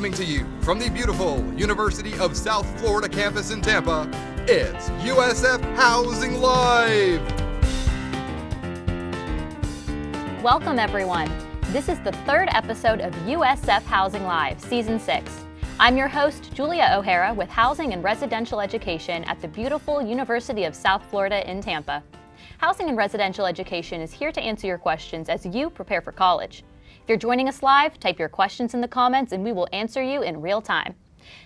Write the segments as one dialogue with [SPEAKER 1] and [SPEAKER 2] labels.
[SPEAKER 1] Coming to you from the beautiful University of South Florida campus in Tampa, it's USF Housing Live!
[SPEAKER 2] Welcome everyone. This is the third episode of USF Housing Live, Season 6. I'm your host, Julia O'Hara, with Housing and Residential Education at the beautiful University of South Florida in Tampa. Housing and Residential Education is here to answer your questions as you prepare for college. If you're joining us live, type your questions in the comments and we will answer you in real time.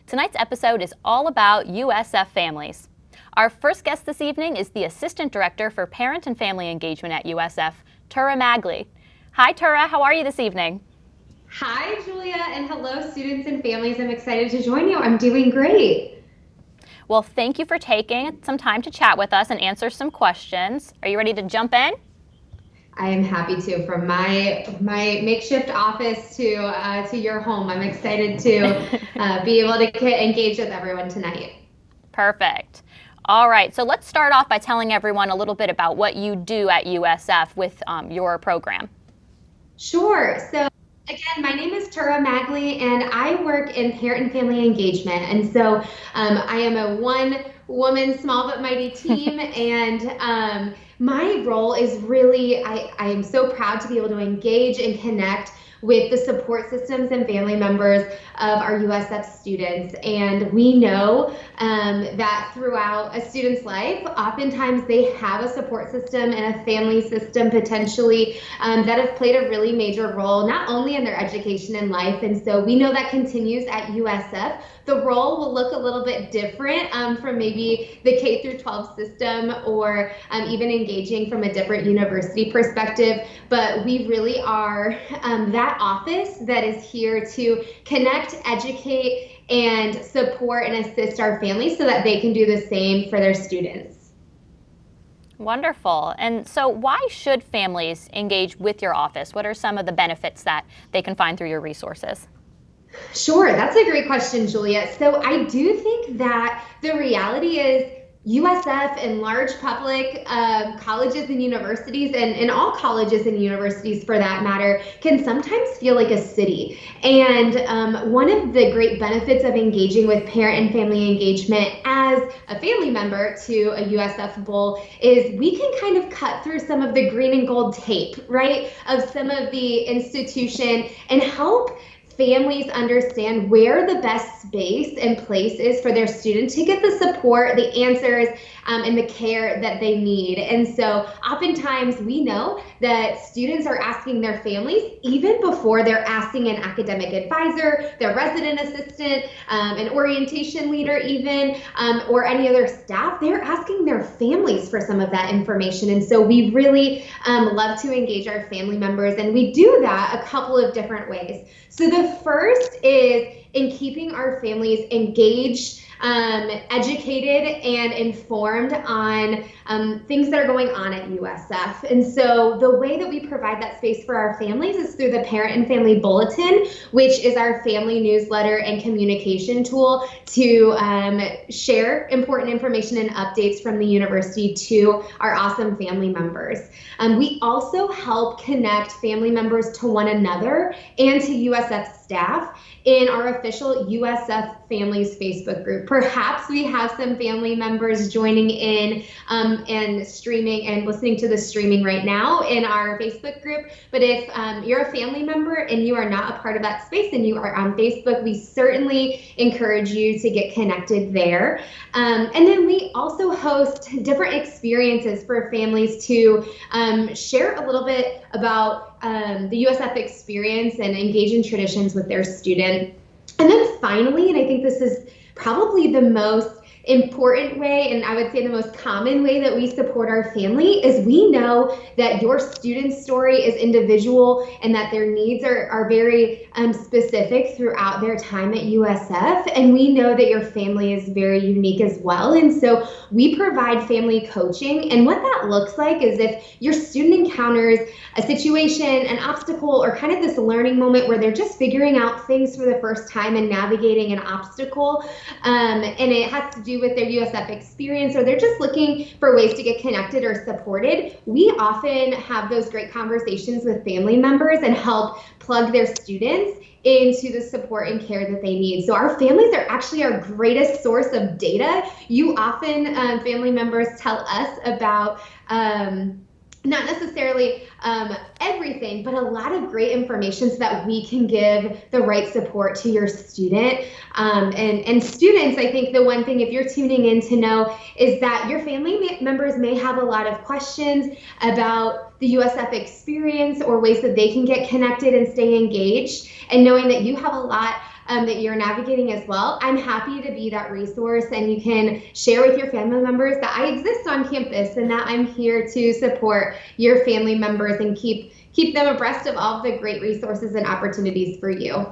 [SPEAKER 2] Tonight's episode is all about USF families. Our first guest this evening is the Assistant Director for Parent and Family Engagement at USF, Tura Magley. Hi Tura, how are you this evening?
[SPEAKER 3] Hi Julia, and hello students and families. I'm excited to join you. I'm doing great.
[SPEAKER 2] Well, thank you for taking some time to chat with us and answer some questions. Are you ready to jump in?
[SPEAKER 3] I am happy to. From my makeshift office to your home, I'm excited to be able to get engaged with everyone tonight. Perfect.
[SPEAKER 2] All right, so let's start off by telling everyone a little bit about what you do at USF with your program.
[SPEAKER 3] Sure. So again, my name is Tura Magley, and I work in parent and family engagement. And so I am a one-woman small but mighty team, and my role is really, I am so proud to be able to engage and connect with the support systems and family members of our USF students. And we know that throughout a student's life, oftentimes they have a support system and a family system potentially that have played a really major role, not only in their education and life. And so we know that continues at USF. The role will look a little bit different from maybe the K through 12 system, or even engaging from a different university perspective. But we really are that office that is here to connect, educate, and support and assist our families so that they can do the same for their students.
[SPEAKER 2] Wonderful. And so why should families engage with your office? What are some of the benefits that they can find through your resources?
[SPEAKER 3] Sure, that's a great question, Julia. So I do think that the reality is USF and large public colleges and universities, and all colleges and universities for that matter, can sometimes feel like a city. And one of the great benefits of engaging with parent and family engagement as a family member to a USF Bowl is we can kind of cut through some of the green and gold tape, right, of some of the institution and help families understand where the best space and place is for their student to get the support, the answers, and the care that they need. And so oftentimes we know that students are asking their families even before they're asking an academic advisor, their resident assistant, an orientation leader even, or any other staff. They're asking their families for some of that information. And so we really love to engage our family members, and we do that a couple of different ways. So the first is in keeping our families engaged, educated, and informed on things that are going on at USF. And so the way that we provide that space for our families is through the Parent and Family Bulletin, which is our family newsletter and communication tool to share important information and updates from the university to our awesome family members. We also help connect family members to one another and to USF staff in our official USF Families Facebook group. Perhaps we have some family members joining in and streaming and listening to the streaming right now in our Facebook group. But if you're a family member and you are not a part of that space and you are on Facebook, we certainly encourage you to get connected there. And then we also host different experiences for families to share a little bit about the USF experience and engage in traditions with their student. And then finally, and I think this is probably the most important way, and I would say the most common way that we support our family, is we know that your student's story is individual and that their needs are very specific throughout their time at USF. And we know that your family is very unique as well. And so we provide family coaching. And what that looks like is if your student encounters a situation, an obstacle, or kind of this learning moment where they're just figuring out things for the first time and navigating an obstacle, and it has to do do with their USF experience, or they're just looking for ways to get connected or supported, we often have those great conversations with family members and help plug their students into the support and care that they need. So our families are actually our greatest source of data. You often, family members tell us about not necessarily everything, but a lot of great information so that we can give the right support to your student. And students, I think the one thing, if you're tuning in, to know is that your family members may have a lot of questions about the USF experience or ways that they can get connected and stay engaged. And knowing that you have a lot that you're navigating as well, I'm happy to be that resource, and you can share with your family members that I exist on campus and that I'm here to support your family members and keep them abreast of all of the great resources and opportunities for you.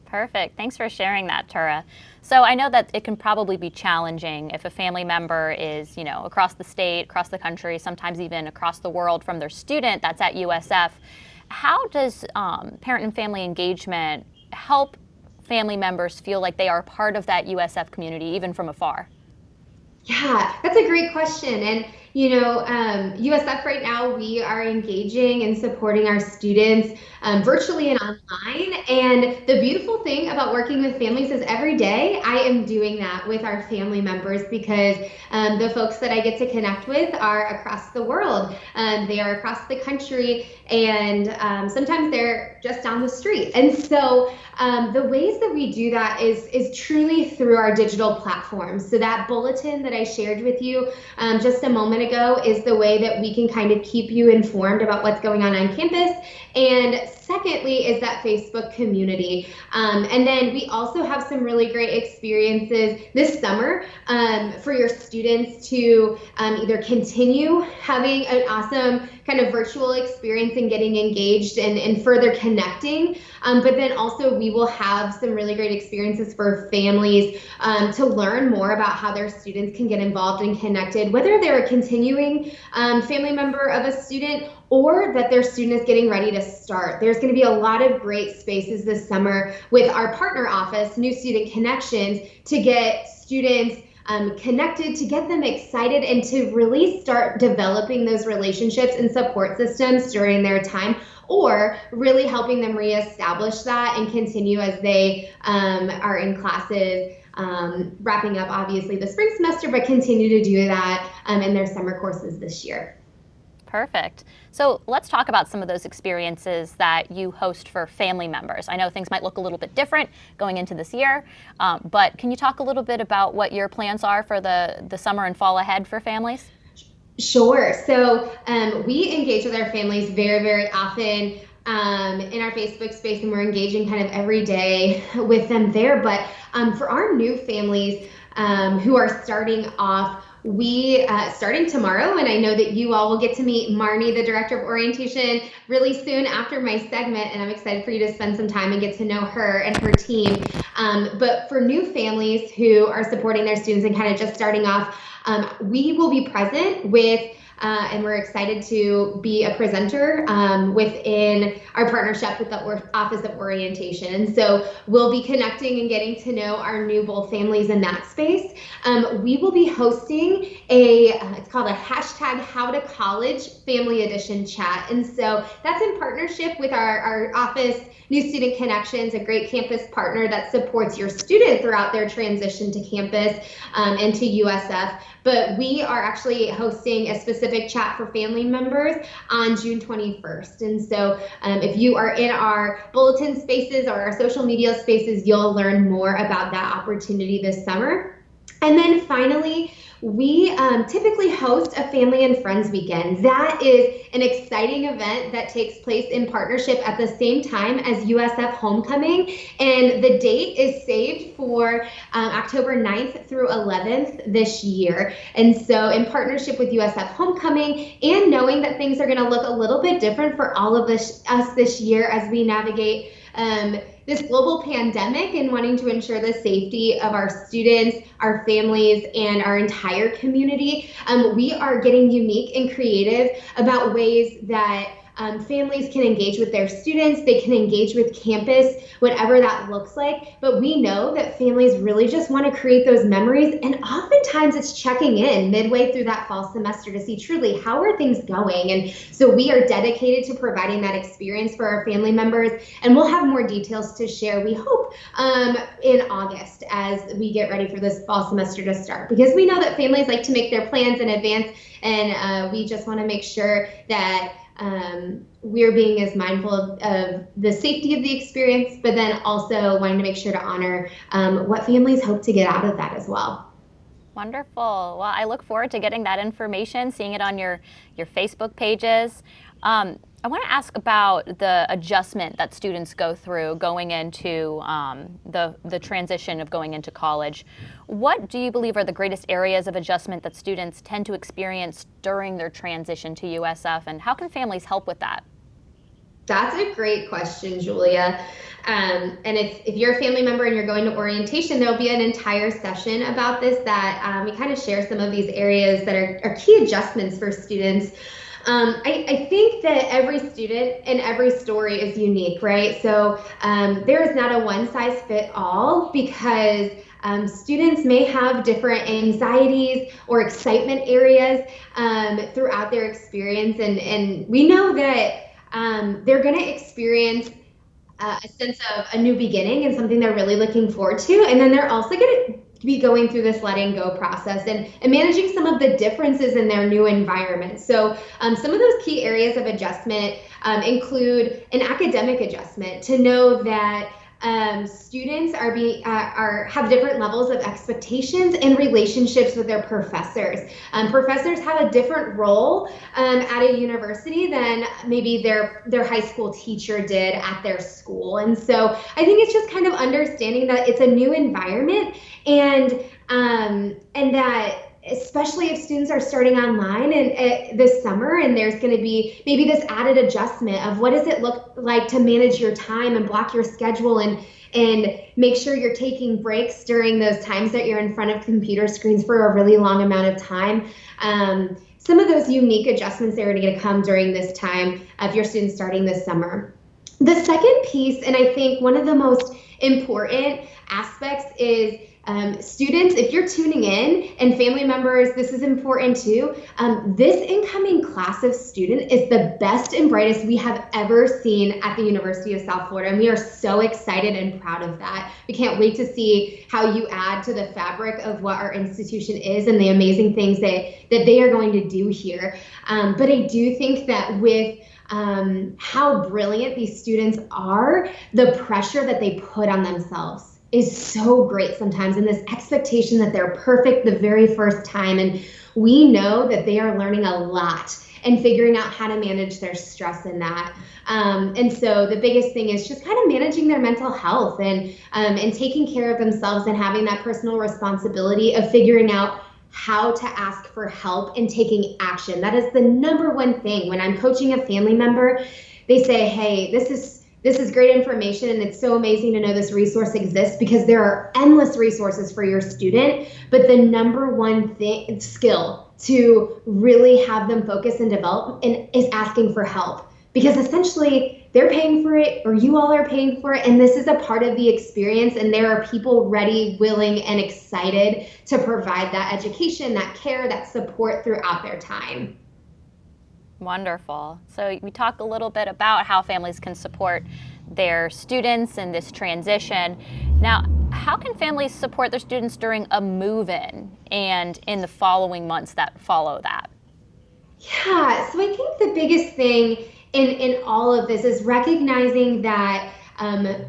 [SPEAKER 2] Perfect. Thanks for sharing that, Tura. So I know that it can probably be challenging if a family member is, across the state, across the country, sometimes even across the world from their student that's at USF. How does parent and family engagement help family members feel like they are part of that USF community, even from afar?
[SPEAKER 3] Yeah, that's a great question. And, USF right now, we are engaging and supporting our students virtually and online. And the beautiful thing about working with families is every day I am doing that with our family members, because the folks that I get to connect with are across the world. They are across the country, and sometimes they're just down the street. And so the ways that we do that is truly through our digital platforms. So that bulletin that I shared with you just a moment ago is the way that we can kind of keep you informed about what's going on campus. And secondly is that Facebook community. And then we also have some really great experiences this summer for your students to either continue having an awesome kind of virtual experience and getting engaged and further connecting. But then also we will have some really great experiences for families to learn more about how their students can get involved and connected, whether they're a continuing family member of a student or that their student is getting ready to start. There's going to be a lot of great spaces this summer with our partner office, New Student Connections, to get students connected, to get them excited, and to really start developing those relationships and support systems during their time, or really helping them reestablish that and continue as they are in classes, wrapping up obviously the spring semester, but continue to do that in their summer courses this year.
[SPEAKER 2] Perfect. So let's talk about some of those experiences that you host for family members. I know things might look a little bit different going into this year, but can you talk a little bit about what your plans are for the summer and fall ahead for families?
[SPEAKER 3] Sure. So we engage with our families very, very often in our Facebook space, and we're engaging kind of every day with them there. But for our new families who are starting off, we starting tomorrow, and I know that you all will get to meet Marnie, the director of orientation, really soon after my segment, and I'm excited for you to spend some time and get to know her and her team. But for new families who are supporting their students and kind of just starting off, we will be present with and we're excited to be a presenter within our partnership with the Office of Orientation. And so we'll be connecting and getting to know our new Bowl families in that space. We will be hosting it's called a #HowToCollege Family Edition chat. And so that's in partnership with our office, New Student Connections, a great campus partner that supports your student throughout their transition to campus and to USF. But we are actually hosting a specific chat for family members on June 21st. And so if you are in our bulletin spaces or our social media spaces, you'll learn more about that opportunity this summer. And then finally, we typically host a family and friends weekend. That is an exciting event that takes place in partnership at the same time as USF Homecoming. And the date is saved for October 9th through 11th this year. And so in partnership with USF Homecoming, and knowing that things are going to look a little bit different for all of us this year as we navigate this global pandemic and wanting to ensure the safety of our students, our families, and our entire community, we are getting unique and creative about ways that families can engage with their students, they can engage with campus, whatever that looks like. But we know that families really just want to create those memories. And oftentimes it's checking in midway through that fall semester to see truly how are things going. And so we are dedicated to providing that experience for our family members. And we'll have more details to share, we hope, in August as we get ready for this fall semester to start. Because we know that families like to make their plans in advance, and we just want to make sure that we're being as mindful of the safety of the experience, but then also wanting to make sure to honor what families hope to get out of that as well.
[SPEAKER 2] Wonderful. Well, I look forward to getting that information, seeing it on your Facebook pages. I want to ask about the adjustment that students go through going into the transition of going into college. What do you believe are the greatest areas of adjustment that students tend to experience during their transition to USF, and how can families help with that?
[SPEAKER 3] That's a great question, Julia. And if you're a family member and you're going to orientation, there'll be an entire session about this that we kind of share some of these areas that are key adjustments for students. I think that every student and every story is unique, right? So there is not a one-size-fits-all because students may have different anxieties or excitement areas throughout their experience. And we know that they're going to experience a sense of a new beginning and something they're really looking forward to. And then they're also going to be going through this letting go process and managing some of the differences in their new environment. So some of those key areas of adjustment include an academic adjustment, to know that students have different levels of expectations and relationships with their professors. Professors have a different role at a university than maybe their high school teacher did at their school. And so I think it's just kind of understanding that it's a new environment, and that especially if students are starting online and this summer, and there's going to be maybe this added adjustment of what does it look like to manage your time and block your schedule and make sure you're taking breaks during those times that you're in front of computer screens for a really long amount of time. Some of those unique adjustments that are going to come during this time if your students starting this summer. The second piece, and I think one of the most important aspects, is students, if you're tuning in, and family members, this is important too. This incoming class of student is the best and brightest we have ever seen at the University of South Florida, and we are so excited and proud of that. We can't wait to see how you add to the fabric of what our institution is and the amazing things that they are going to do here. But I do think that with how brilliant these students are, the pressure that they put on themselves is so great sometimes, and this expectation that they're perfect the very first time. And we know that they are learning a lot and figuring out how to manage their stress in that. And so the biggest thing is just kind of managing their mental health and taking care of themselves and having that personal responsibility of figuring out how to ask for help and taking action. That is the number one thing. When I'm coaching a family member, they say, hey, this is great information, and it's so amazing to know this resource exists, because there are endless resources for your student. But the number one skill to really have them focus and develop is asking for help, because essentially they're paying for it, or you all are paying for it, and this is a part of the experience, and there are people ready, willing, and excited to provide that education, that care, that support throughout their time.
[SPEAKER 2] Wonderful. So we talked a little bit about how families can support their students in this transition. Now, how can families support their students during a move-in and in the following months that follow that?
[SPEAKER 3] Yeah, so I think the biggest thing in all of this is recognizing that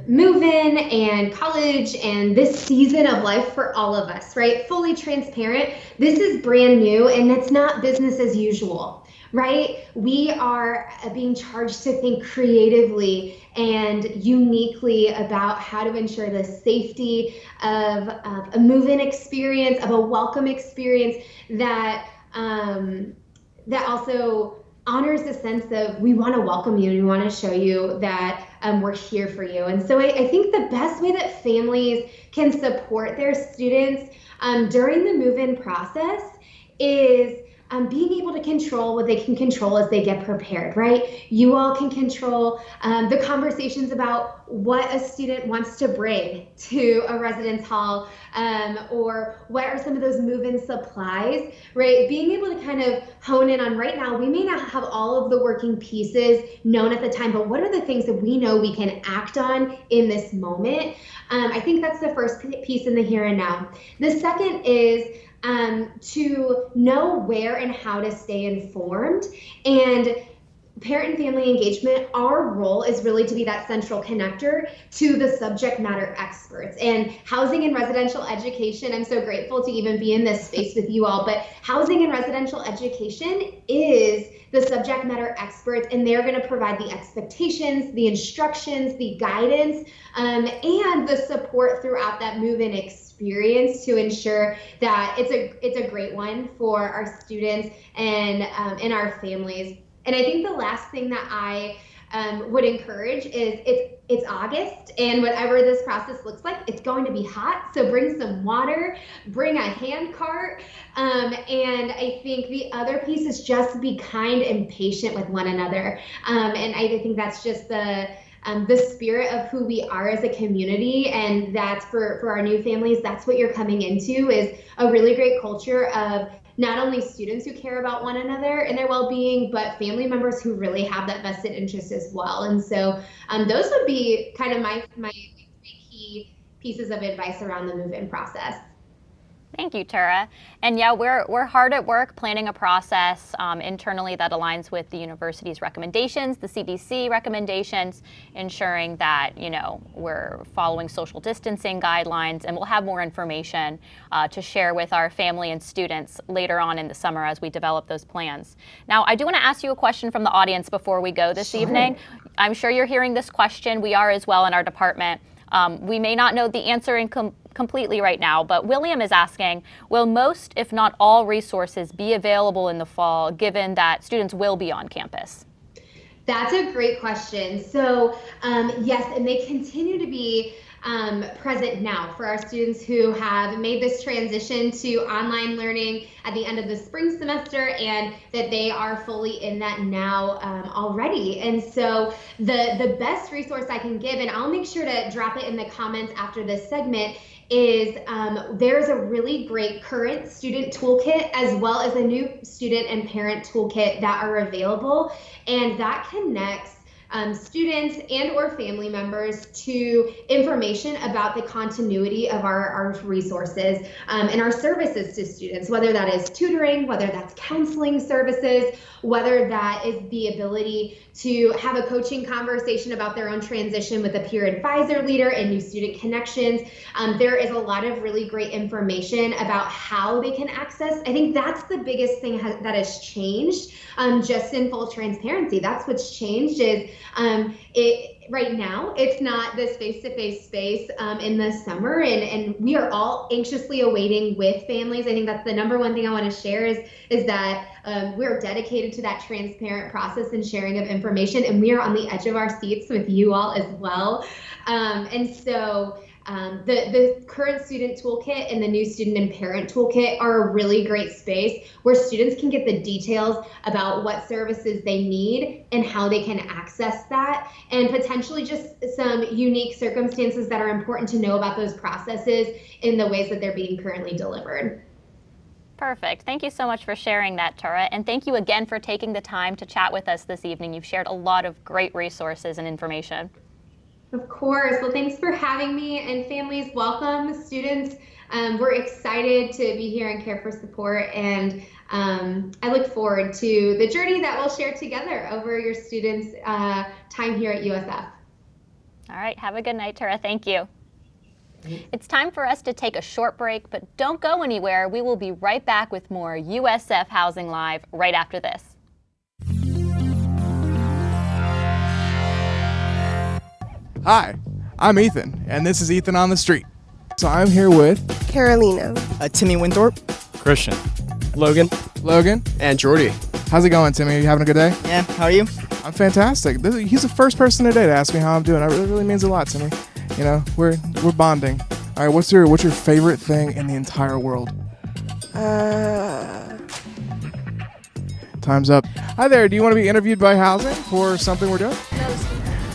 [SPEAKER 3] move-in and college and this season of life for all of us, right? Fully transparent. This is brand new, and it's not business as usual. Right? We are being charged to think creatively and uniquely about how to ensure the safety of a move-in experience, of a welcome experience that also honors the sense of we want to welcome you and we want to show you that we're here for you. And so I think the best way that families can support their students during the move-in process is being able to control what they can control as they get prepared, right? You all can control the conversations about what a student wants to bring to a residence hall, or what are some of those move-in supplies, right? Being able to kind of hone in on right now, we may not have all of the working pieces known at the time, but what are the things that we know we can act on in this moment? I think that's the first piece in the here and now. The second is to know where and how to stay informed. And parent and family engagement, our role is really to be that central connector to the subject matter experts. And housing and residential education, I'm so grateful to even be in this space with you all, but housing and residential education is the subject matter experts, and they're going to provide the expectations, the instructions, the guidance, and the support throughout that move-in experience to ensure that it's a great one for our students and our families. And I think the last thing that I would encourage is it's August, and whatever this process looks like, it's going to be hot. So bring some water, bring a hand cart, and I think the other piece is just be kind and patient with one another. And I think that's just the spirit of who we are as a community, and that's for our new families. That's what you're coming into, is a really great culture of not only students who care about one another and their well-being, but family members who really have that vested interest as well. And so those would be kind of my three key pieces of advice around the move-in process.
[SPEAKER 2] Thank you, Tura. And yeah, we're hard at work planning a process internally that aligns with the university's recommendations, the CDC recommendations, ensuring that, we're following social distancing guidelines, and we'll have more information to share with our family and students later on in the summer as we develop those plans. Now, I do want to ask you a question from the audience before we go this evening. I'm sure you're hearing this question. We are as well in our department. We may not know the answer completely right now, but William is asking, will most, if not all, resources be available in the fall, given that students will be on campus?
[SPEAKER 3] That's a great question. So yes, and they continue to be present now for our students who have made this transition to online learning at the end of the spring semester, and that they are fully in that now already. And so the best resource I can give, and I'll make sure to drop it in the comments after this segment, is there's a really great current student toolkit as well as a new student and parent toolkit that are available, and that connects students and or family members to information about the continuity of our resources and our services to students, whether that is tutoring, whether that's counseling services, whether that is the ability to have a coaching conversation about their own transition with a peer advisor leader and new student connections. There is a lot of really great information about how they can access. I think that's the biggest thing that has changed, just in full transparency. That's what's changed is right now, it's not this face-to-face space in the summer, and we are all anxiously awaiting with families. I think that's the number one thing I want to share is that we're dedicated to that transparent process and sharing of information, and we are on the edge of our seats with you all as well. And so the current student toolkit and the new student and parent toolkit are a really great space where students can get the details about what services they need and how they can access that, and potentially just some unique circumstances that are important to know about those processes in the ways that they're being currently delivered.
[SPEAKER 2] Perfect. Thank you so much for sharing that, Tura. And thank you again for taking the time to chat with us this evening. You've shared a lot of great resources and information.
[SPEAKER 3] Of course. Well, thanks for having me, and families, welcome. Students, we're excited to be here and care for support, and I look forward to the journey that we'll share together over your students' time here at USF.
[SPEAKER 2] All right. Have a good night, Tura. Thank you. It's time for us to take a short break, but don't go anywhere. We will be right back with more USF Housing Live right after this.
[SPEAKER 4] Hi, I'm Ethan, and this is Ethan on the Street. So I'm here with
[SPEAKER 5] Carolina,
[SPEAKER 6] Timmy Winthorpe, Christian, Logan,
[SPEAKER 4] and
[SPEAKER 6] Jordy.
[SPEAKER 4] How's it going, Timmy? Are you having a good day?
[SPEAKER 6] Yeah, how are you?
[SPEAKER 4] I'm fantastic. He's the first person today to ask me how I'm doing. That really means a lot to me. You know, we're bonding. All right, what's your favorite thing in the entire world? Time's up. Hi there. Do you want to be interviewed by Housing for something we're doing?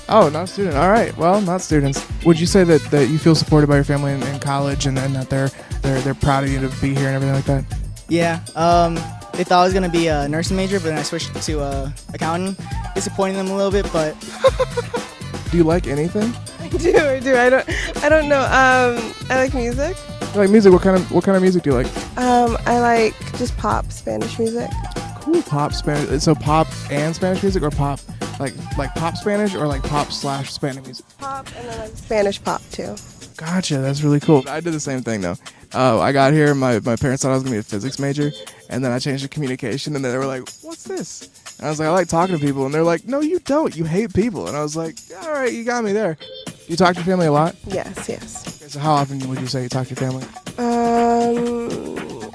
[SPEAKER 4] Oh, not a student. All right. Well, not students. Would you say that you feel supported by your family in college and that they're proud of you to be here and everything like that?
[SPEAKER 5] Yeah. They thought I was gonna be a nursing major, but then I switched to accounting. Disappointing them a little bit, but.
[SPEAKER 4] Do you like anything?
[SPEAKER 7] I do. I don't know. I like music.
[SPEAKER 4] You like music? What kind of music do you like?
[SPEAKER 7] I like just pop Spanish music.
[SPEAKER 4] Cool. Pop Spanish. So pop and Spanish music, or pop like pop Spanish, or like pop/Spanish music?
[SPEAKER 7] Pop and then like Spanish pop too.
[SPEAKER 4] Gotcha. That's really cool. I did the same thing though. I got here. My parents thought I was gonna be a physics major, and then I changed to communication, and then they were like, "What's this?" And I was like, "I like talking to people," and they're like, "No, you don't. You hate people." And I was like, "All right, you got me there." You talk to your family a lot?
[SPEAKER 7] Yes.
[SPEAKER 4] Okay, so how often would you say you talk to your family?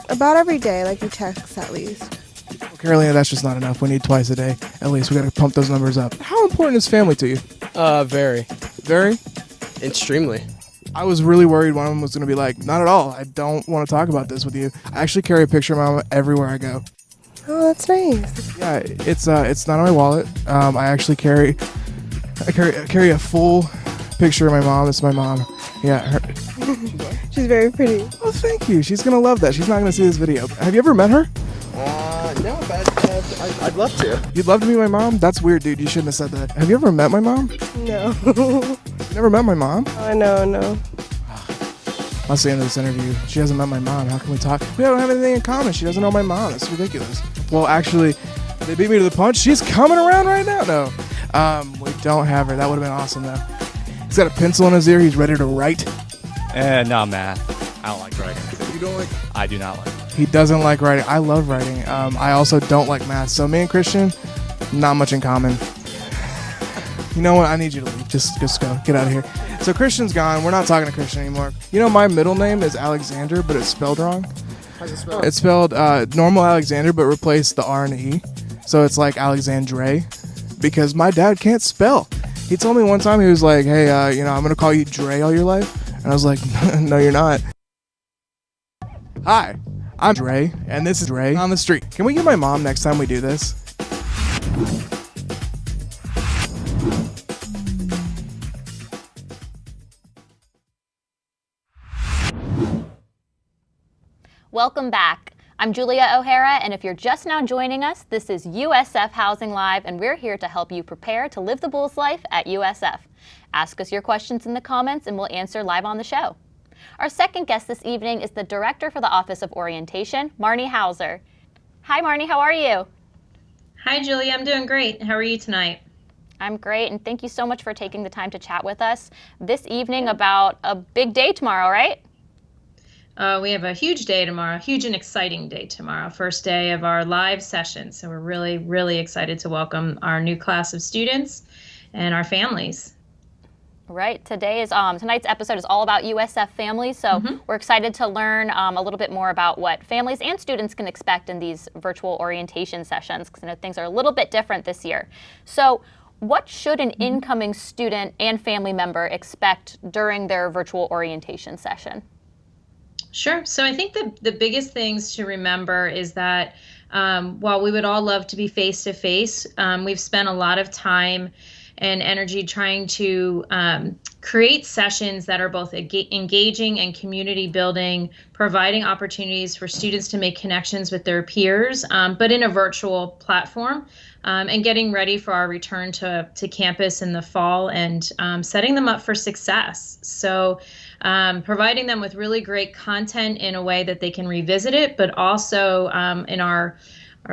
[SPEAKER 7] About every day, like we text at least.
[SPEAKER 4] Well, Carolina, that's just not enough. We need twice a day at least. We got to pump those numbers up. How important is family to you?
[SPEAKER 6] Very.
[SPEAKER 4] Very?
[SPEAKER 6] Extremely.
[SPEAKER 4] I was really worried one of them was going to be like, "Not at all. I don't want to talk about this with you." I actually carry a picture of my mom everywhere I go.
[SPEAKER 7] Oh, that's nice.
[SPEAKER 4] Yeah, it's not on my wallet. I actually carry a full picture of my mom. It's my mom. Yeah.
[SPEAKER 7] She's very pretty.
[SPEAKER 4] Oh, thank you. She's going to love that. She's not going to see this video. Have you ever met her?
[SPEAKER 6] No, but I'd love to.
[SPEAKER 4] You'd love to meet my mom? That's weird, dude. You shouldn't have said that. Have you ever met my mom?
[SPEAKER 7] No.
[SPEAKER 4] You never met my mom?
[SPEAKER 7] Oh, no.
[SPEAKER 4] That's the end of this interview. She hasn't met my mom. How can we talk? We don't have anything in common. She doesn't know my mom. It's ridiculous. Well, actually, they beat me to the punch. She's coming around right now. No. We don't have her. That would have been awesome, though. He's got a pencil in his ear. He's ready to write.
[SPEAKER 6] No, math. I don't like writing.
[SPEAKER 4] You don't like?
[SPEAKER 6] I do not like it.
[SPEAKER 4] He doesn't like writing. I love writing. I also don't like math. So me and Christian, not much in common. You know what? I need you to leave. Just go. Get out of here. So Christian's gone. We're not talking to Christian anymore. You know, my middle name is Alexander, but it's spelled wrong.
[SPEAKER 6] How's it spelled?
[SPEAKER 4] It's spelled normal Alexander, but replace the R and the E. So it's like Alexandre, because my dad can't spell. He told me one time, he was like, "Hey, I'm going to call you Dre all your life." And I was like, "No, you're not." Hi, I'm Dre, and this is Dre on the street. Can we get my mom next time we do this?
[SPEAKER 2] Welcome back. I'm Julia O'Hara, and if you're just now joining us, this is USF Housing Live, and we're here to help you prepare to live the Bulls life at USF. Ask us your questions in the comments, and we'll answer live on the show. Our second guest this evening is the Director for the Office of Orientation, Marnie Hauser. Hi, Marnie. How are you?
[SPEAKER 8] Hi, Julia. I'm doing great. How are you tonight?
[SPEAKER 2] I'm great, and thank you so much for taking the time to chat with us this evening about a big day tomorrow, right?
[SPEAKER 8] We have a huge day tomorrow, huge and exciting day tomorrow, first day of our live session. So we're really, really excited to welcome our new class of students and our families.
[SPEAKER 2] Right. Tonight's episode is all about USF families, so we're excited to learn a little bit more about what families and students can expect in these virtual orientation sessions, because I know things are a little bit different this year. So what should an incoming student and family member expect during their virtual orientation session?
[SPEAKER 8] Sure. So I think the biggest things to remember is that while we would all love to be face-to-face, we've spent a lot of time and energy trying to create sessions that are both engaging and community building, providing opportunities for students to make connections with their peers, but in a virtual platform, and getting ready for our return to campus in the fall, and setting them up for success. So providing them with really great content in a way that they can revisit it, but also in our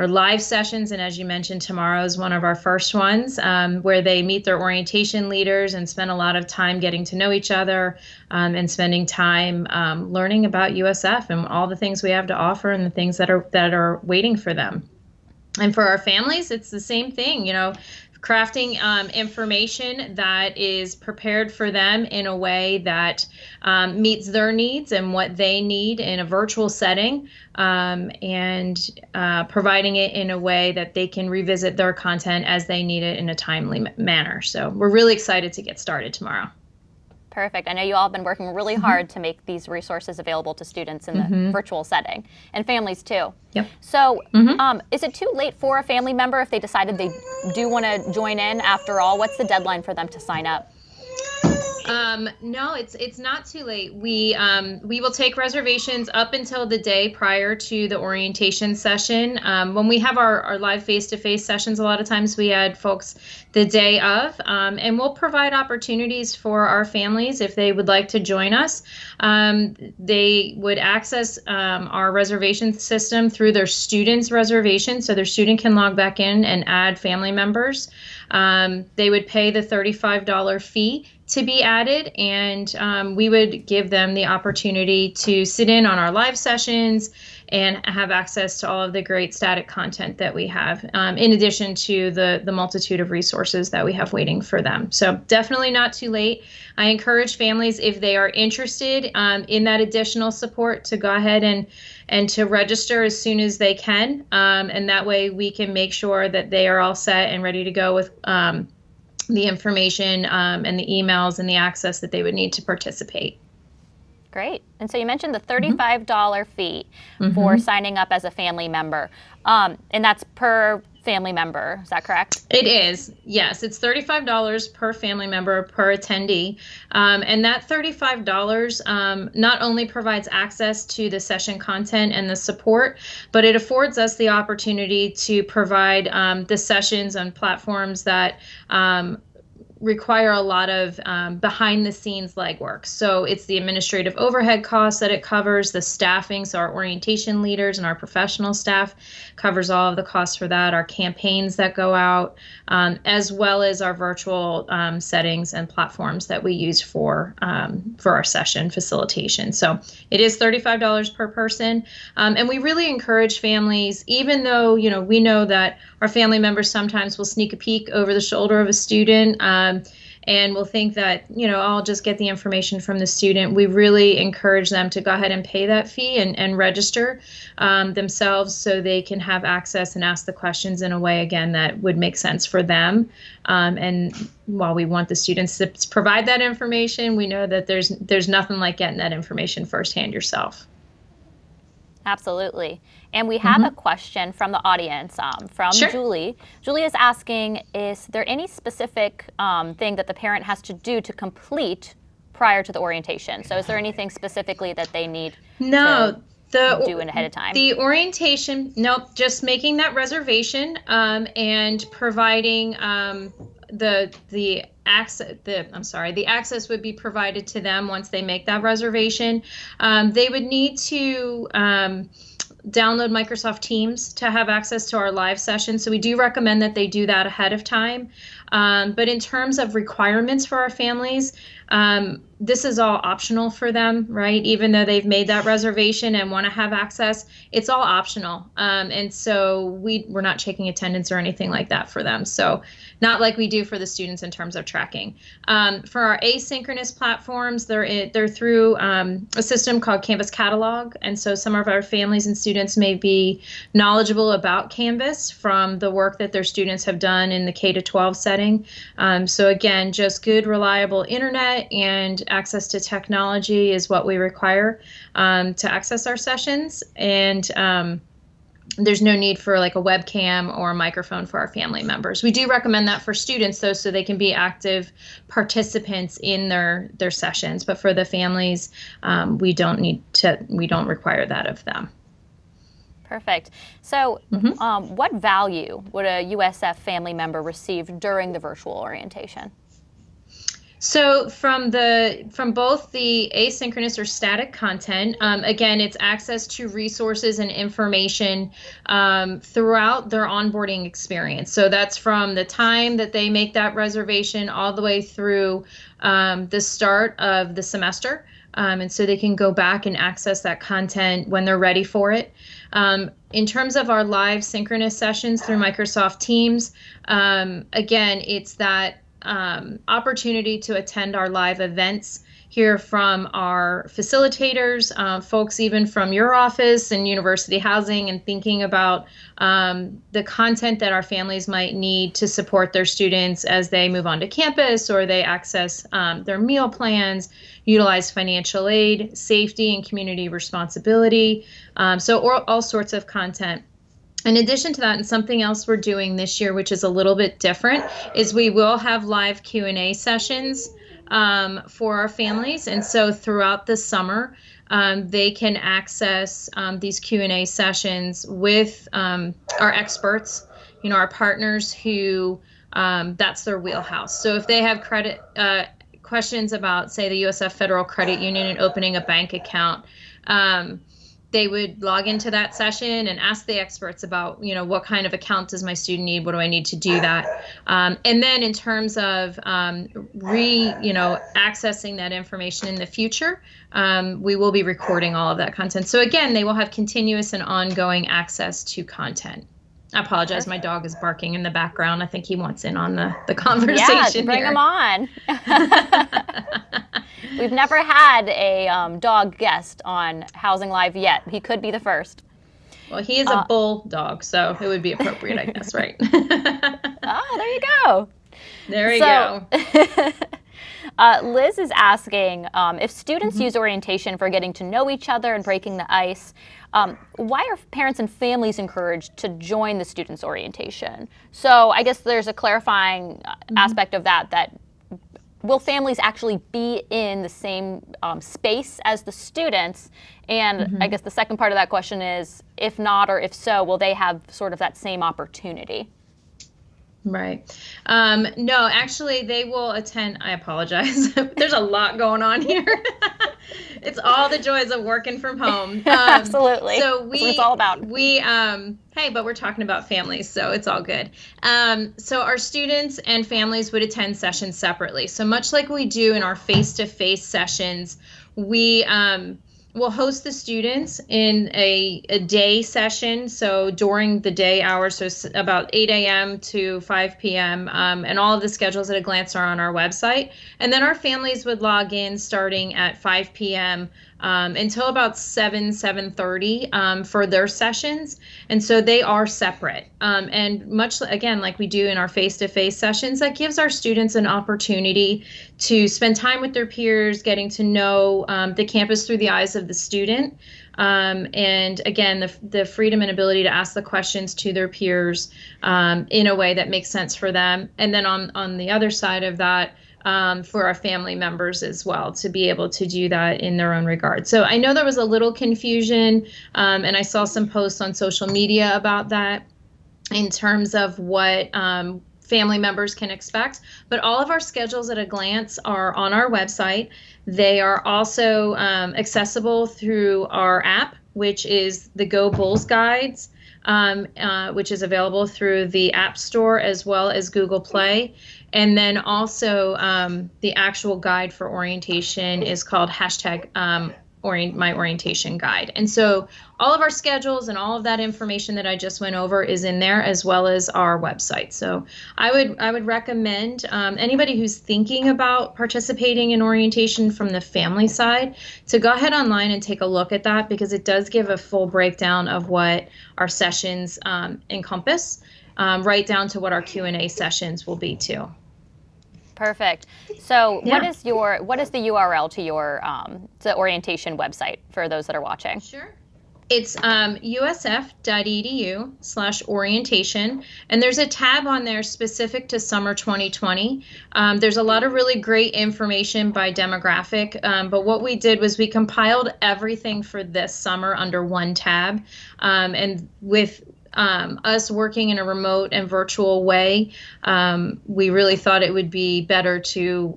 [SPEAKER 8] live sessions, and as you mentioned, tomorrow is one of our first ones, where they meet their orientation leaders and spend a lot of time getting to know each other, and spending time learning about USF and all the things we have to offer and the things that are waiting for them. And for our families, it's the same thing, crafting information that is prepared for them in a way that meets their needs and what they need in a virtual setting, and providing it in a way that they can revisit their content as they need it in a timely manner. So we're really excited to get started tomorrow.
[SPEAKER 2] Perfect. I know you all have been working really hard to make these resources available to students in the virtual setting and families too.
[SPEAKER 8] Yep.
[SPEAKER 2] So is it too late for a family member if they decided they do want to join in after all? What's the deadline for them to sign up?
[SPEAKER 8] No, it's not too late. We will take reservations up until the day prior to the orientation session. When we have our live face-to-face sessions, a lot of times we add folks the day of, and we'll provide opportunities for our families if they would like to join us. They would access our reservation system through their student's reservation, so their student can log back in and add family members. They would pay the $35 fee to be added, and we would give them the opportunity to sit in on our live sessions and have access to all of the great static content that we have, in addition to the multitude of resources that we have waiting for them. So definitely not too late. I encourage families, if they are interested in that additional support, to go ahead and to register as soon as they can, and that way we can make sure that they are all set and ready to go with the information and the emails and the access that they would need to participate.
[SPEAKER 2] Great. And so you mentioned the $35 fee for signing up as a family member, and that's per family member. Is that correct?
[SPEAKER 8] It is. Yes, it's $35 per family member per attendee. And that $35 not only provides access to the session content and the support, but it affords us the opportunity to provide the sessions on platforms that require a lot of behind the scenes legwork. So it's the administrative overhead costs that it covers, the staffing, so our orientation leaders and our professional staff covers all of the costs for that, our campaigns that go out, as well as our virtual settings and platforms that we use for our session facilitation. So it is $35 per person. And we really encourage families, even though, we know that our family members sometimes will sneak a peek over the shoulder of a student and will think that, I'll just get the information from the student. We really encourage them to go ahead and pay that fee and register themselves so they can have access and ask the questions in a way, again, that would make sense for them. And while we want the students to provide that information, we know that there's nothing like getting that information firsthand yourself.
[SPEAKER 2] Absolutely. And we have a question from the audience from Julie. Julie is asking, is there any specific thing that the parent has to do to complete prior to the orientation? So is there anything specifically that they need to do ahead of time?
[SPEAKER 8] The orientation, nope, just making that reservation and providing the access would be provided to them once they make that reservation. They would need to download Microsoft Teams to have access to our live session. So we do recommend that they do that ahead of time. But in terms of requirements for our families, this is all optional for them, right? Even though they've made that reservation and want to have access, it's all optional. And so we're not checking attendance or anything like that for them. So not like we do for the students in terms of tracking. For our asynchronous platforms, they're through a system called Canvas Catalog. And so some of our families and students may be knowledgeable about Canvas from the work that their students have done in the K-12 setting. So again, just good, reliable internet and access to technology is what we require to access our sessions. And there's no need for like a webcam or a microphone for our family members. We do recommend that for students though, so they can be active participants in their sessions. But for the families, we don't require that of them.
[SPEAKER 2] Perfect. So what value would a USF family member receive during the virtual orientation?
[SPEAKER 8] So from both the asynchronous or static content, again, it's access to resources and information throughout their onboarding experience. So that's from the time that they make that reservation all the way through the start of the semester. And so they can go back and access that content when they're ready for it. In terms of our live synchronous sessions through Microsoft Teams, again, it's that opportunity to attend our live events hear from our facilitators, folks even from your office and University Housing, and thinking about the content that our families might need to support their students as they move onto campus or they access their meal plans, utilize financial aid, safety and community responsibility. So all sorts of content. In addition to that, and something else we're doing this year, which is a little bit different, is we will have live Q&A sessions for our families. And so throughout the summer, they can access these Q&A sessions with our experts, our partners who that's their wheelhouse. So if they have credit questions about, say, the USF Federal Credit Union and opening a bank account, they would log into that session and ask the experts about, what kind of account does my student need? What do I need to do that? And then in terms of accessing that information in the future, we will be recording all of that content. So again, they will have continuous and ongoing access to content. I apologize. My dog is barking in the background. I think he wants in on the conversation.
[SPEAKER 2] Yeah, bring
[SPEAKER 8] here.
[SPEAKER 2] him on. We've never had a dog guest on Housing Live yet. He could be the first.
[SPEAKER 8] Well, he is a bulldog, so it would be appropriate, I guess, right?
[SPEAKER 2] Oh, there you go.
[SPEAKER 8] There we go.
[SPEAKER 2] Liz is asking if students use orientation for getting to know each other and breaking the ice, why are parents and families encouraged to join the students' orientation? So I guess there's a clarifying aspect of that will families actually be in the same space as the students? And I guess the second part of that question is, if not or if so, will they have sort of that same opportunity?
[SPEAKER 8] Right. No, actually, they will attend. I apologize. There's a lot going on here. It's all the joys of working from home.
[SPEAKER 2] Absolutely.
[SPEAKER 8] So
[SPEAKER 2] That's what it's all about.
[SPEAKER 8] Hey, but we're talking about families, so it's all good. So our students and families would attend sessions separately. So much like we do in our face-to-face sessions, we we'll host the students in a day session, so during the day hours, so about 8 a.m. to 5 p.m., and all of the schedules at a glance are on our website. And then our families would log in starting at 5 p.m. Until about 7:30 for their sessions. And so they are separate. And much, again, like we do in our face-to-face sessions, that gives our students an opportunity to spend time with their peers, getting to know the campus through the eyes of the student. And again, the freedom and ability to ask the questions to their peers in a way that makes sense for them. And then on the other side of that, for our family members as well, to be able to do that in their own regard. So I know there was a little confusion, and I saw some posts on social media about that in terms of what family members can expect. But all of our schedules at a glance are on our website. They are also accessible through our app, which is the Go Bulls Guides, which is available through the App Store as well as Google Play. And then also the actual guide for orientation is called #My Orientation Guide. And so all of our schedules and all of that information that I just went over is in there, as well as our website. So I would recommend anybody who's thinking about participating in orientation from the family side to go ahead online and take a look at that, because it does give a full breakdown of what our sessions encompass, right down to what our Q&A sessions will be too.
[SPEAKER 2] Perfect. So
[SPEAKER 8] Yeah.
[SPEAKER 2] what is the URL to your the orientation website for those that are watching?
[SPEAKER 8] Sure. It's usf.edu/orientation, and there's a tab on there specific to summer 2020. There's a lot of really great information by demographic, but what we did was we compiled everything for this summer under one tab, and with us working in a remote and virtual way, we really thought it would be better to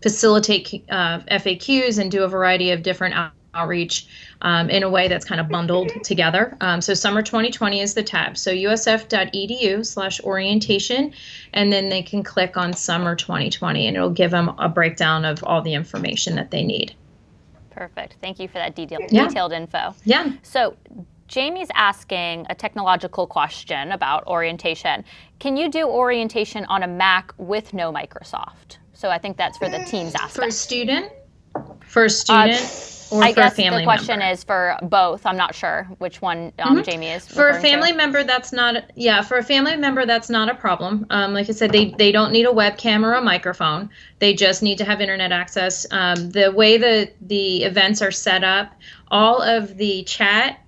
[SPEAKER 8] facilitate FAQs and do a variety of different outreach in a way that's kind of bundled together. So summer 2020 is the tab. So usf.edu/orientation, and then they can click on summer 2020, and it'll give them a breakdown of all the information that they need.
[SPEAKER 2] Perfect. Thank you for that detailed info.
[SPEAKER 8] Yeah.
[SPEAKER 2] So Jamie's asking a technological question about orientation. Can you do orientation on a Mac with no Microsoft? So I think that's for the Teams aspect.
[SPEAKER 8] For a student? For a student or
[SPEAKER 2] I
[SPEAKER 8] for a
[SPEAKER 2] guess
[SPEAKER 8] family
[SPEAKER 2] the question
[SPEAKER 8] member?
[SPEAKER 2] is for both. I'm not sure which one Jamie is
[SPEAKER 8] For a
[SPEAKER 2] referring
[SPEAKER 8] family
[SPEAKER 2] to.
[SPEAKER 8] member, that's not, yeah, for a family member, that's not a problem. Like I said, they don't need a webcam or a microphone. They just need to have internet access. The way the events are set up, all of the chat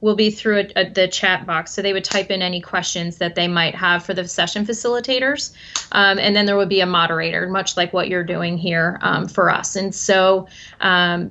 [SPEAKER 8] will be through the chat box. So they would type in any questions that they might have for the session facilitators. And then there would be a moderator, much like what you're doing here for us. And so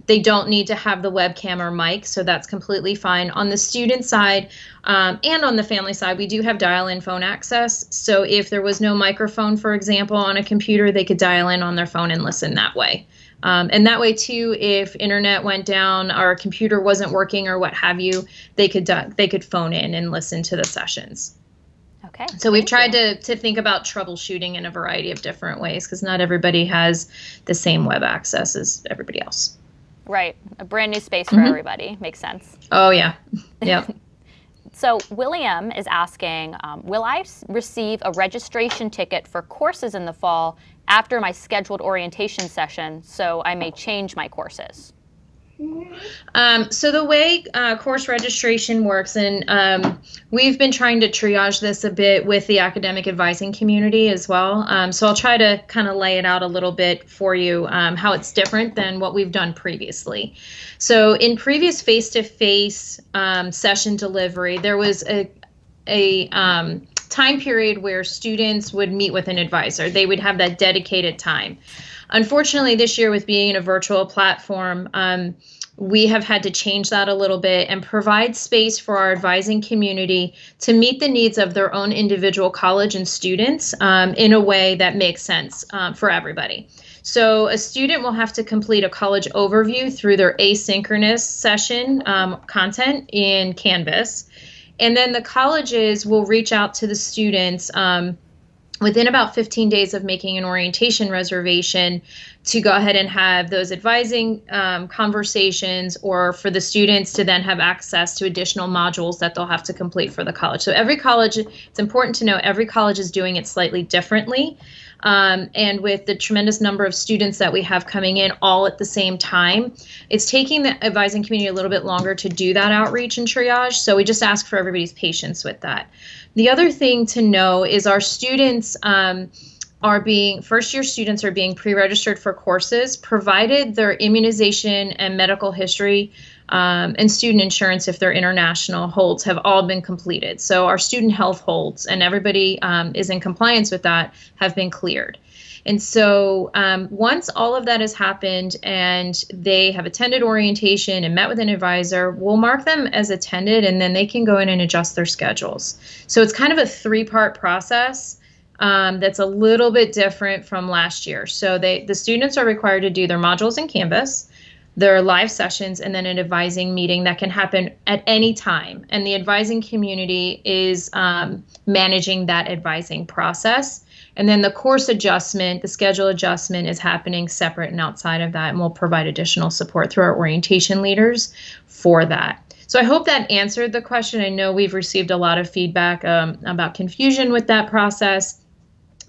[SPEAKER 8] they don't need to have the webcam or mic. So that's completely fine. On the student side and on the family side, we do have dial-in phone access. So if there was no microphone, for example, on a computer, they could dial in on their phone and listen that way. And that way, too, if internet went down or a computer wasn't working or what have you, they could phone in and listen to the sessions.
[SPEAKER 2] Okay.
[SPEAKER 8] So we've tried to think about troubleshooting in a variety of different ways because not everybody has the same web access as everybody else.
[SPEAKER 2] Right. A brand new space for everybody. Makes sense.
[SPEAKER 8] Oh, yeah. Yep.
[SPEAKER 2] So William is asking, will I receive a registration ticket for courses in the fall after my scheduled orientation session so I may change my courses?
[SPEAKER 8] So the way course registration works, and we've been trying to triage this a bit with the academic advising community as well. So I'll try to kind of lay it out a little bit for you, how it's different than what we've done previously. So in previous face-to-face session delivery, there was a time period where students would meet with an advisor. They would have that dedicated time. Unfortunately, this year with being a virtual platform, we have had to change that a little bit and provide space for our advising community to meet the needs of their own individual college and students in a way that makes sense for everybody. So a student will have to complete a college overview through their asynchronous session content in Canvas. And then the colleges will reach out to the students within about 15 days of making an orientation reservation to go ahead and have those advising conversations, or for the students to then have access to additional modules that they'll have to complete for the college. So every college, it's important to know, every college is doing it slightly differently. And with the tremendous number of students that we have coming in all at the same time, it's taking the advising community a little bit longer to do that outreach and triage. So we just ask for everybody's patience with that. The other thing to know is our students first-year students are being pre-registered for courses, provided their immunization and medical history and student insurance, if they're international, holds have all been completed. So our student health holds, and everybody is in compliance with that, have been cleared. And so once all of that has happened and they have attended orientation and met with an advisor, we'll mark them as attended, and then they can go in and adjust their schedules. So it's kind of a three-part process that's a little bit different from last year. So the students are required to do their modules in Canvas, their live sessions, and then an advising meeting that can happen at any time. And the advising community is managing that advising process. And then the course adjustment, the schedule adjustment, is happening separate and outside of that, and we'll provide additional support through our orientation leaders for that. So I hope that answered the question. I know we've received a lot of feedback about confusion with that process.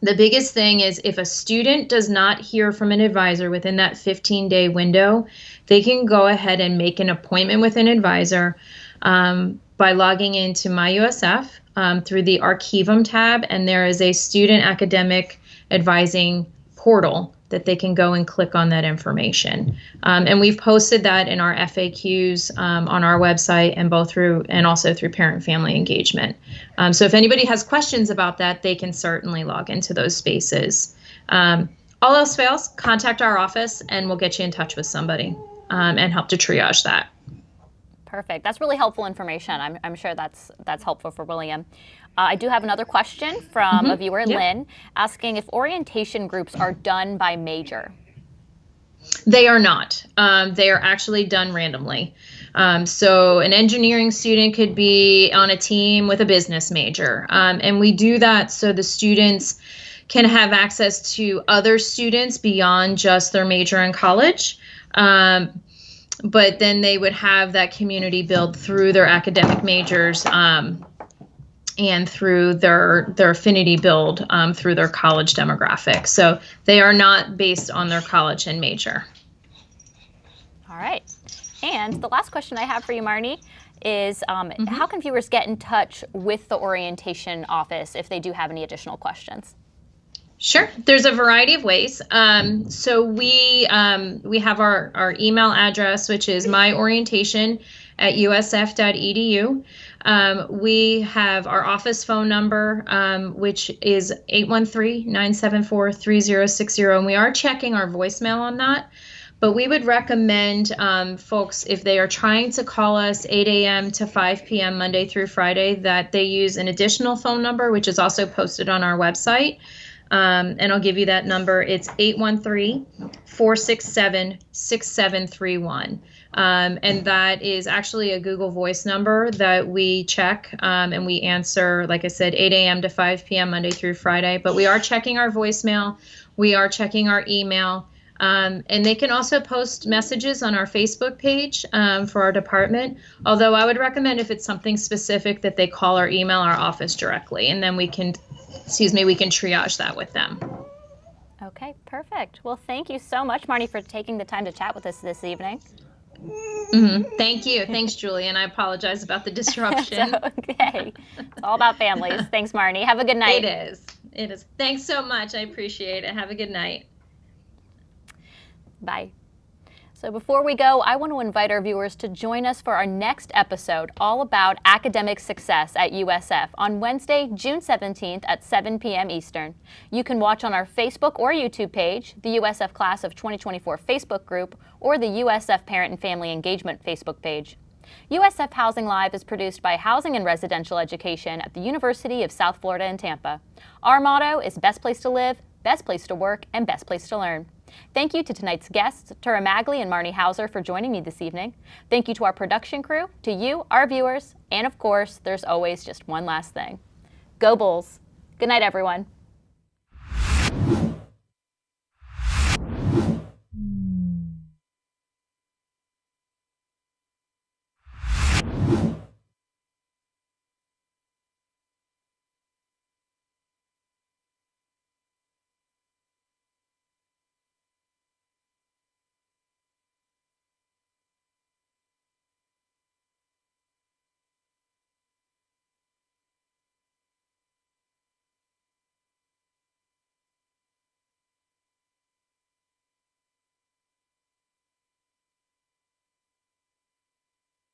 [SPEAKER 8] The biggest thing is if a student does not hear from an advisor within that 15-day window, they can go ahead and make an appointment with an advisor by logging into MyUSF through the Archivum tab, and there is a student academic advising portal that they can go and click on that information. And we've posted that in our FAQs on our website, and also through parent family engagement. So if anybody has questions about that, they can certainly log into those spaces. All else fails, contact our office and we'll get you in touch with somebody and help to triage that.
[SPEAKER 2] Perfect. That's really helpful information. I'm sure that's helpful for William. I do have another question from a viewer, Lynn, asking if orientation groups are done by major.
[SPEAKER 8] They are not. They are actually done randomly. So an engineering student could be on a team with a business major. And we do that so the students can have access to other students beyond just their major in college. But then they would have that community build through their academic majors and through their affinity build through their college demographic. So they are not based on their college and major.
[SPEAKER 2] All right. And the last question I have for you, Marnie, is how can viewers get in touch with the orientation office if they do have any additional questions?
[SPEAKER 8] Sure. There's a variety of ways. So we have our email address, which is myorientation@usf.edu. We have our office phone number, which is 813-974-3060. And we are checking our voicemail on that. But we would recommend folks, if they are trying to call us 8 a.m. to 5 p.m. Monday through Friday, that they use an additional phone number, which is also posted on our website. And I'll give you that number. It's 813-467-6731. And that is actually a Google Voice number that we check and we answer, like I said, 8 a.m. to 5 p.m. Monday through Friday. But we are checking our voicemail. We are checking our email. And they can also post messages on our Facebook page for our department. Although I would recommend if it's something specific that they call or email our office directly, and then we can triage that with them.
[SPEAKER 2] Okay, perfect. Well, thank you so much, Marnie, for taking the time to chat with us this evening.
[SPEAKER 8] Thank you. Thanks, Julie. And I apologize about the disruption.
[SPEAKER 2] Okay. It's all about families. Thanks, Marnie. Have a good night.
[SPEAKER 8] It is. Thanks so much. I appreciate it. Have a good night.
[SPEAKER 2] Bye. So before we go, I want to invite our viewers to join us for our next episode all about academic success at USF on Wednesday, June 17th at 7 p.m. Eastern. You can watch on our Facebook or YouTube page, the USF Class of 2024 Facebook group, or the USF Parent and Family Engagement Facebook page. USF Housing Live is produced by Housing and Residential Education at the University of South Florida in Tampa. Our motto is best place to live, best place to work, and best place to learn. Thank you to tonight's guests, Tura Magley and Marnie Hauser, for joining me this evening. Thank you to our production crew, to you, our viewers, and of course, there's always just one last thing. Go Bulls. Good night, everyone.